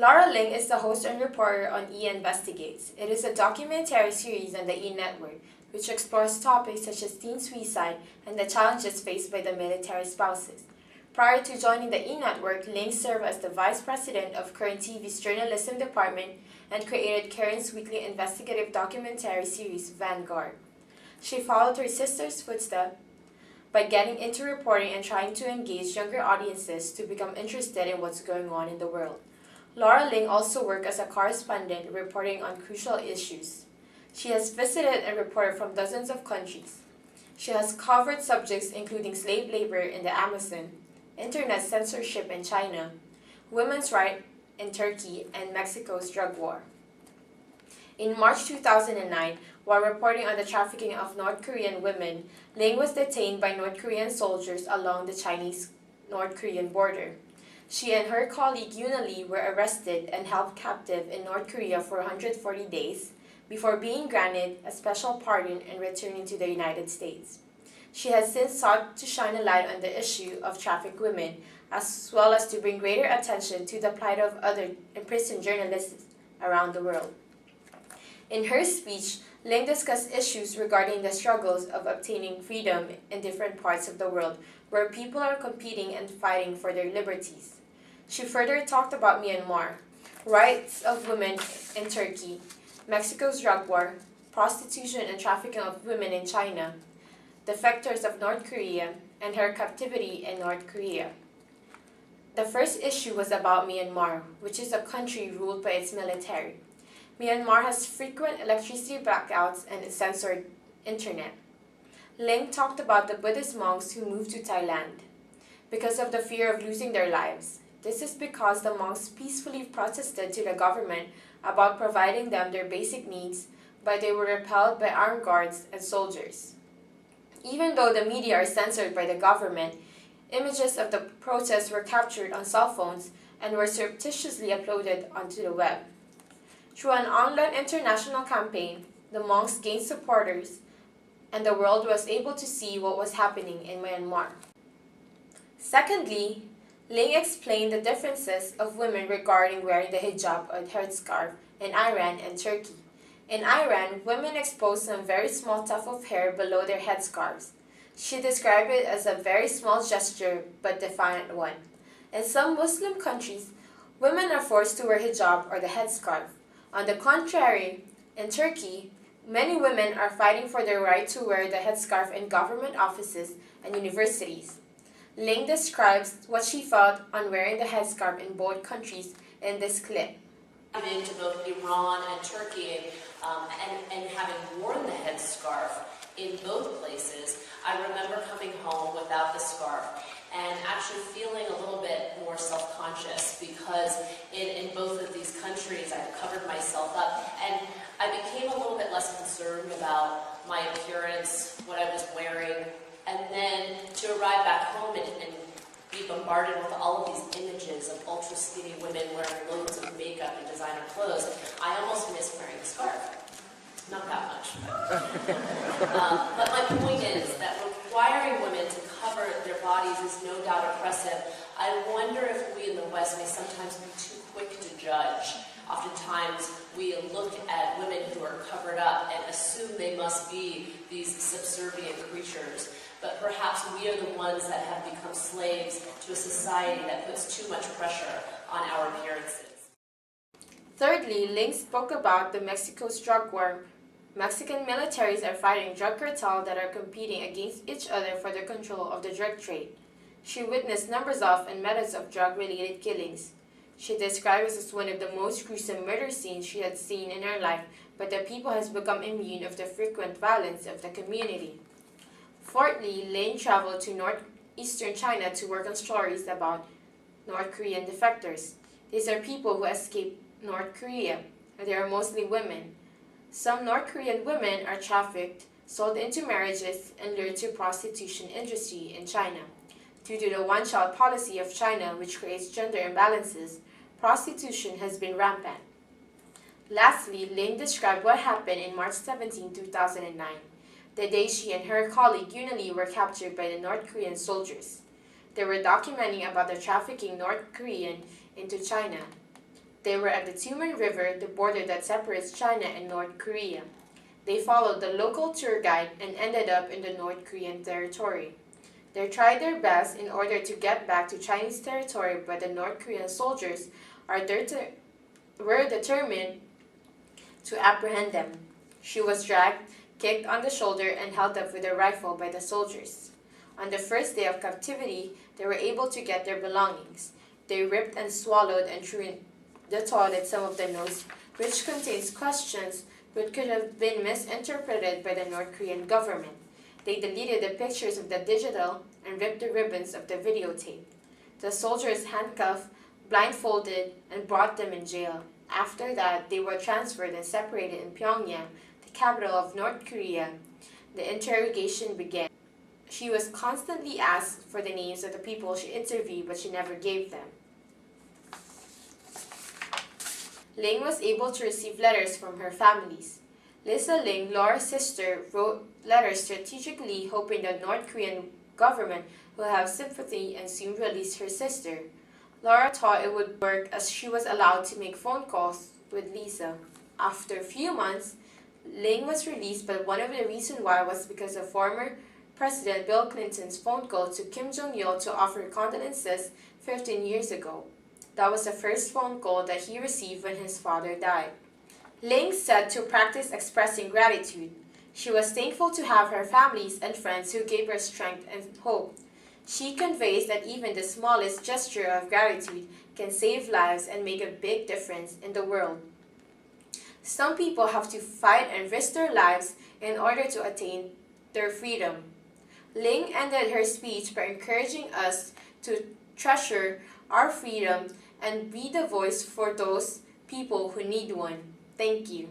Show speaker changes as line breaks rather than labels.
Laura Ling is the host and reporter on E! Investigates. It is a documentary series on the E! Network, which explores topics such as teen suicide and the challenges faced by the military spouses. Prior to joining the E! Network, Ling served as the vice president of Current TV's journalism department and created Current's weekly investigative documentary series, Vanguard. She followed her sister's footsteps by getting into reporting and trying to engage younger audiences to become interested in what's going on in the world. Laura Ling also worked as a correspondent reporting on crucial issues. She has visited and reported from dozens of countries. She has covered subjects including slave labor in the Amazon, internet censorship in China, women's rights in Turkey, and Mexico's drug war. In March 2009, while reporting on the trafficking of North Korean women, Ling was detained by North Korean soldiers along the Chinese-North Korean border. She and her colleague Yuna Lee were arrested and held captive in North Korea for 140 days before being granted a special pardon and returning to the United States. She has since sought to shine a light on the issue of trafficked women, as well as to bring greater attention to the plight of other imprisoned journalists around the world. In her speech, Ling discussed issues regarding the struggles of obtaining freedom in different parts of the world where people are competing and fighting for their liberties. She further talked about Myanmar, rights of women in Turkey, Mexico's drug war, prostitution and trafficking of women in China, defectors of North Korea, and her captivity in North Korea. The first issue was about Myanmar, which is a country ruled by its military. Myanmar has frequent electricity blackouts and a censored internet. Ling talked about the Buddhist monks who moved to Thailand because of the fear of losing their lives. This is because the monks peacefully protested to the government about providing them their basic needs, but they were repelled by armed guards and soldiers. Even though the media are censored by the government, images of the protests were captured on cell phones and were surreptitiously uploaded onto the web. Through an online international campaign, the monks gained supporters, and the world was able to see what was happening in Myanmar. Secondly, Ling explained the differences of women regarding wearing the hijab or headscarf in Iran and Turkey. In Iran, women expose some very small tuft of hair below their headscarves. She described it as a very small gesture but defiant one. In some Muslim countries, women are forced to wear hijab or the headscarf. On the contrary, in Turkey, many women are fighting for their right to wear the headscarf in government offices and universities. Ling describes what she felt on wearing the headscarf in both countries in this clip.
I've been to both Iran and Turkey, and having worn the headscarf in both places, I remember coming home without the scarf and actually feeling a little bit more self-conscious because in both of these countries I covered myself up and I became a little bit less concerned about my appearance, what I was wearing, and then to arrive back home and be bombarded with all of these images of ultra skinny women wearing loads of makeup and designer clothes, I almost missed wearing a scarf. Not that much. But my point is that requiring women to cover their bodies is no doubt oppressive. I wonder if we in the West may sometimes be too quick to judge. Oftentimes we look at women who are covered up and assume they must be these subservient creatures. But perhaps we are the ones that have become slaves to a society that puts too much pressure on our appearances.
Thirdly, Ling spoke about the Mexico's drug war. Mexican militaries are fighting drug cartels that are competing against each other for the control of the drug trade. She witnessed numbers of and methods of drug-related killings. She described it as one of the most gruesome murder scenes she had seen in her life, but the people has become immune of the frequent violence of the community. Fourthly, Ling traveled to northeastern China to work on stories about North Korean defectors. These are people who escaped North Korea, and they are mostly women. Some North Korean women are trafficked, sold into marriages, and lured to prostitution industry in China. Due to the one-child policy of China, which creates gender imbalances, prostitution has been rampant. Lastly, Ling described what happened in March 17, 2009, the day she and her colleague Yuna Lee were captured by the North Korean soldiers. They were documenting about the trafficking North Korean into China. They were at the Tumen River, the border that separates China and North Korea. They followed the local tour guide and ended up in the North Korean territory. They tried their best in order to get back to Chinese territory, but the North Korean soldiers were determined to apprehend them. She was dragged, kicked on the shoulder, and held up with a rifle by the soldiers. On the first day of captivity, they were able to get their belongings. They ripped and swallowed and threw in the toilet some of the notes, which contains questions which could have been misinterpreted by the North Korean government. They deleted the pictures of the digital and ripped the ribbons of the videotape. The soldiers handcuffed, blindfolded, and brought them in jail. After that, they were transferred and separated in Pyongyang, the capital of North Korea. The interrogation began. She was constantly asked for the names of the people she interviewed, but she never gave them. Ling was able to receive letters from her families. Lisa Ling, Laura's sister, wrote letters strategically hoping the North Korean government will have sympathy and soon release her sister. Laura thought it would work as she was allowed to make phone calls with Lisa. After a few months, Ling was released, but one of the reasons why was because of former President Bill Clinton's phone call to Kim Jong-il to offer condolences 15 years ago. That was the first phone call that he received when his father died. Ling said to practice expressing gratitude. She was thankful to have her families and friends who gave her strength and hope. She conveys that even the smallest gesture of gratitude can save lives and make a big difference in the world. Some people have to fight and risk their lives in order to attain their freedom. Ling ended her speech by encouraging us to treasure our freedom and be the voice for those people who need one. Thank you.